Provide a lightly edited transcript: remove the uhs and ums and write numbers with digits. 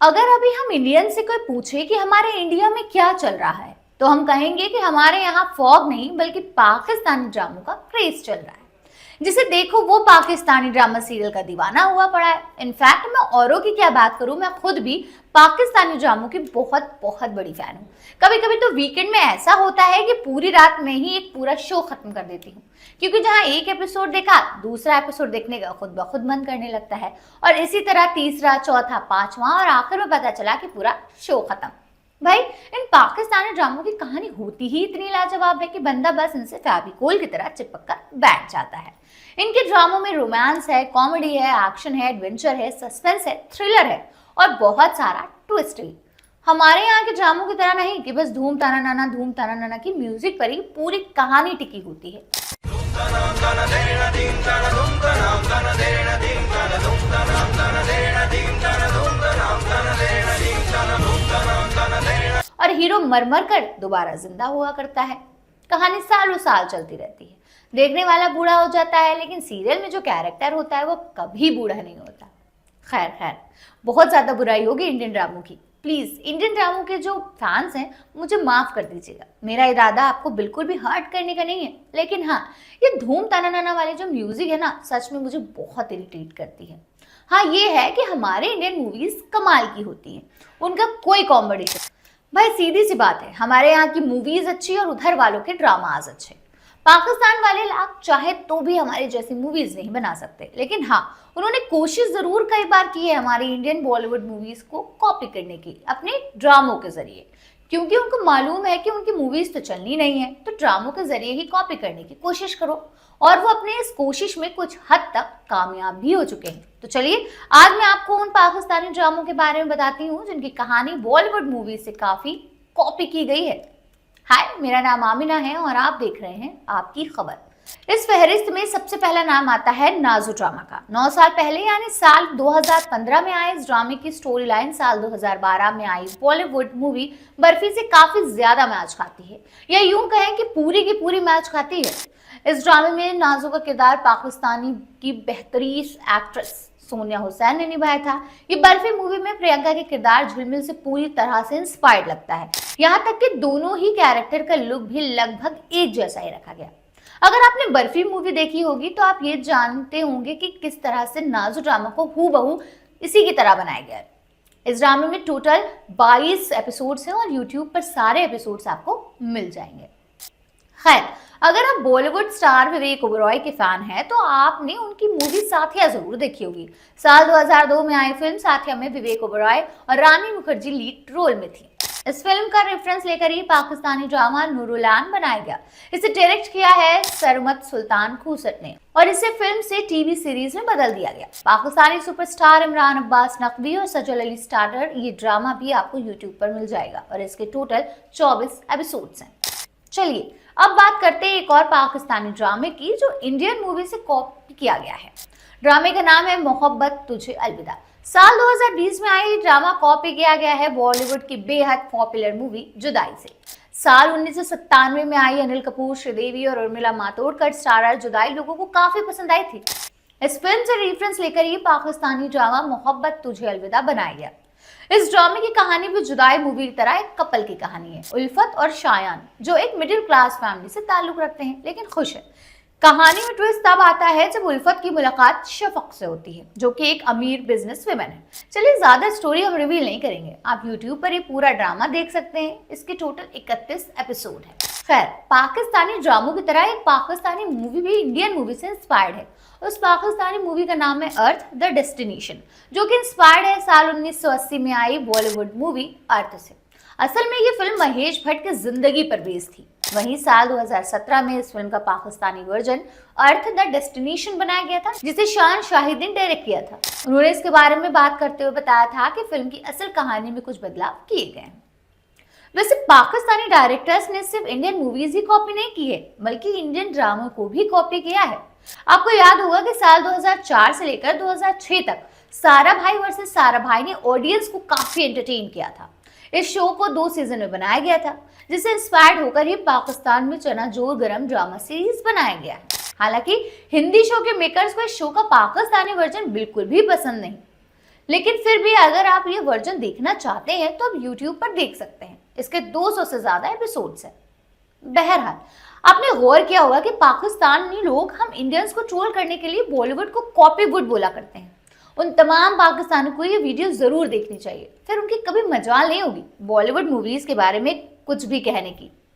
अगर अभी हम इंडियन से कोई पूछे कि हमारे इंडिया में क्या चल रहा है, तो हम कहेंगे कि हमारे यहाँ फॉग नहीं बल्कि पाकिस्तानी ड्रामों का क्रेज चल रहा है। जिसे देखो वो पाकिस्तानी ड्रामा सीरियल का दीवाना हुआ पड़ा है। इनफैक्ट मैं औरों की क्या बात करूं, मैं खुद भी पाकिस्तानी ड्रामों की बहुत बहुत बड़ी फैन हूँ। कभी कभी तो वीकेंड में ऐसा होता है कि पूरी रात में ही एक पूरा शो खत्म कर देती हूँ, क्योंकि जहाँ एक एपिसोड देखा दूसरा एपिसोड देखने का खुद ब खुद मन करने लगता है, और इसी तरह तीसरा, चौथा, पांचवा और आखिर में पता चला कि पूरा शो खत्म। भाई, इन पाकिस्तानी ड्रामों की कहानी होती ही इतनी लाजवाब है कि बंदा बस इनसे फेविकोल की तरह चिपक कर बैठ जाता है। इनके ड्रामों में रोमांस है, कॉमेडी है, एक्शन है, एडवेंचर है, सस्पेंस है, थ्रिलर है और बहुत सारा ट्विस्ट भी। हमारे यहाँ के ड्रामों की तरह नहीं कि बस धूम ताना नाना की म्यूजिक पर ही पूरी कहानी टिकी होती है। और हीरो मर मर कर दोबारा जिंदा हुआ करता है। कहानी सालों साल चलती रहती है। देखने वाला बूढ़ा हो जाता है, लेकिन सीरियल में जो कैरेक्टर होता है वो कभी बूढ़ा नहीं होता। खैर खैर, बहुत ज्यादा बुराई होगी इंडियन ड्रामों की। प्लीज इंडियन ड्रामों के जो फैंस हैं मुझे माफ कर दीजिएगा। मेरा इरादा आपको बिल्कुल भी हर्ट करने का नहीं है, लेकिन हाँ, ये धूम ताना नाना वाली जो म्यूजिक है ना, सच में मुझे बहुत इरिटेट करती है। हाँ, ये है कि हमारे इंडियन मूवीज कमाल की होती हैं, उनका कोई कॉम्बिनेशन। भाई सीधी सी बात है, हमारे यहाँ की मूवीज अच्छी और उधर वालों के ड्रामाज अच्छे। पाकिस्तान वाले लोग चाहे तो भी हमारे जैसी मूवीज नहीं बना सकते, लेकिन हाँ, उन्होंने कोशिश जरूर कई बार की है हमारी इंडियन बॉलीवुड मूवीज को कॉपी करने की अपने ड्रामों के जरिए, क्योंकि उनको मालूम है कि उनकी मूवीज तो चलनी नहीं है, तो ड्रामों के जरिए ही कॉपी करने की कोशिश करो। और वो अपने इस कोशिश में कुछ हद तक कामयाब भी हो चुके हैं। तो चलिए, आज मैं आपको उन पाकिस्तानी ड्रामों के बारे में बताती हूँ जिनकी कहानी बॉलीवुड मूवी से काफी कॉपी की गई है। हाय, मेरा नाम आमिना है और आप देख रहे हैं आपकी खबर। इस फहरिस्त में सबसे पहला नाम आता है नाजू ड्रामा का। 9 साल पहले यानी साल 2015 में आए इस ड्रामे की स्टोरी लाइन साल 2012 में आई बॉलीवुड मूवी बर्फी से काफी ज्यादा मैच खाती है, या यूं कहें कि पूरी की पूरी मैच खाती है। इस ड्रामे में नाजू का किरदार पाकिस्तानी की बेहतरीन एक्ट्रेस सोनिया हुसैन ने निभाया था। ये बर्फी मूवी में प्रियंका के किरदार झिलमिल से पूरी तरह से इंस्पायर्ड लगता है, यहाँ तक कि दोनों ही कैरेक्टर का लुक भी लगभग एक जैसा ही रखा गया। अगर आपने बर्फी मूवी देखी होगी तो आप ये जानते होंगे कि किस तरह से नाजू ड्रामा को हूबहू इसी की तरह बनाया गया है। इस ड्रामे में टोटल 22 एपिसोड्स हैं और यूट्यूब पर सारे एपिसोड्स आपको मिल जाएंगे। खैर, अगर आप बॉलीवुड स्टार विवेक ओबरॉय के फैन हैं तो आपने उनकी मूवी साथिया जरूर देखी होगी। साल 2002 में आई फिल्म साथिया में विवेक ओबरॉय और रानी मुखर्जी लीड रोल में थी। इस फिल्म का रेफरेंस लेकर ही पाकिस्तानी ड्रामा नूरुलान बनाया गया। इसे डायरेक्ट किया है सरमत सुल्तान खूसट ने और इसे फिल्म से टीवी सीरीज में बदल दिया गया। पाकिस्तानी सुपरस्टार इमरान अब्बास नकवी और सजल अली स्टारर ये ड्रामा भी आपको यूट्यूब पर मिल जाएगा और इसके टोटल 24 एपिसोड्स हैं। चलिए, अब बात करते हैं एक और पाकिस्तानी ड्रामे की जो इंडियन मूवी से कॉपी किया गया है। ड्रामे का नाम है मोहब्बत तुझे अलविदा। साल 2020 में आई ड्रामा कॉपी किया गया है बॉलीवुड की बेहद पॉपुलर मूवी जुदाई से। साल 1997 में आई अनिल कपूर, श्रीदेवी और उर्मिला मातोंडकर स्टारर जुदाई लोगों को काफी पसंद आई थी। इस फिल्म से रेफरेंस लेकर ही पाकिस्तानी ड्रामा मोहब्बत तुझे अलविदा बनाया गया। इस ड्रामे की कहानी भी जुदाई मूवी की तरह एक कपल की कहानी है, उल्फत और शायान, जो एक मिडिल क्लास फैमिली से ताल्लुक रखते हैं लेकिन खुश है। कहानी में ट्विस्ट तब आता है जब उल्फत की मुलाकात शफक से होती है, जो कि एक अमीर बिजनेस वुमन है। चलिए, ज्यादा स्टोरी हम रिवील नहीं करेंगे, आप यूट्यूब पर ये पूरा ड्रामा देख सकते हैं। इसके टोटल 31 एपिसोड है। खैर, पाकिस्तानी ड्रामों की तरह एक पाकिस्तानी मूवी भी इंडियन मूवी से इंस्पायर्ड है। उस पाकिस्तानी मूवी का नाम है अर्थ द डेस्टिनेशन, जो कि इंस्पायर्ड है साल 1980 में आई बॉलीवुड मूवी अर्थ से। असल में ये फिल्म महेश भट्ट की जिंदगी पर बेस्ड थी। वहीं साल 2017 में इस फिल्म का Pakistani version earth the destination बनाया गया था, जिसे शान शाहिद ने डायरेक्ट किया था। उन्होंने इसके बारे में बात करते हुए बताया था कि फिल्म की असल कहानी में कुछ बदलाव किए गए हैं। वैसे पाकिस्तानी डायरेक्टर्स ने सिर्फ इंडियन मूवीज ही कॉपी नहीं की है, बल्कि इंडियन ड्रामों को भी कॉपी किया है। आपको याद होगा कि साल 2004 से लेकर 2006 तक सारा भाई वर्सेस सारा भाई ने ऑडियंस को काफी एंटरटेन किया था। इस शो को 2 सीजन में बनाया गया था, जिससे इंस्पायर्ड होकर ही पाकिस्तान में चना जोर गरम ड्रामा सीरीज बनाया गया है। हालांकि हिंदी शो के मेकर्स को इस शो का पाकिस्तानी वर्जन बिल्कुल भी पसंद नहीं। लेकिन फिर भी अगर आप ये वर्जन देखना चाहते हैं तो आप यूट्यूब पर देख सकते हैं। इसके 200 से ज्यादा एपिसोड्स हैं। बहरहाल, आपने गौर किया होगा कि पाकिस्तानी लोग हम इंडियंस को ट्रोल करने के लिए बॉलीवुड को कॉपीवुड बोला करते हैं। उन तमाम पाकिस्तानियों को ये वीडियो जरूर देखनी चाहिए, फिर उनकी कभी मजाल नहीं होगी बॉलीवुड मूवीज के बारे में कुछ भी कहने की।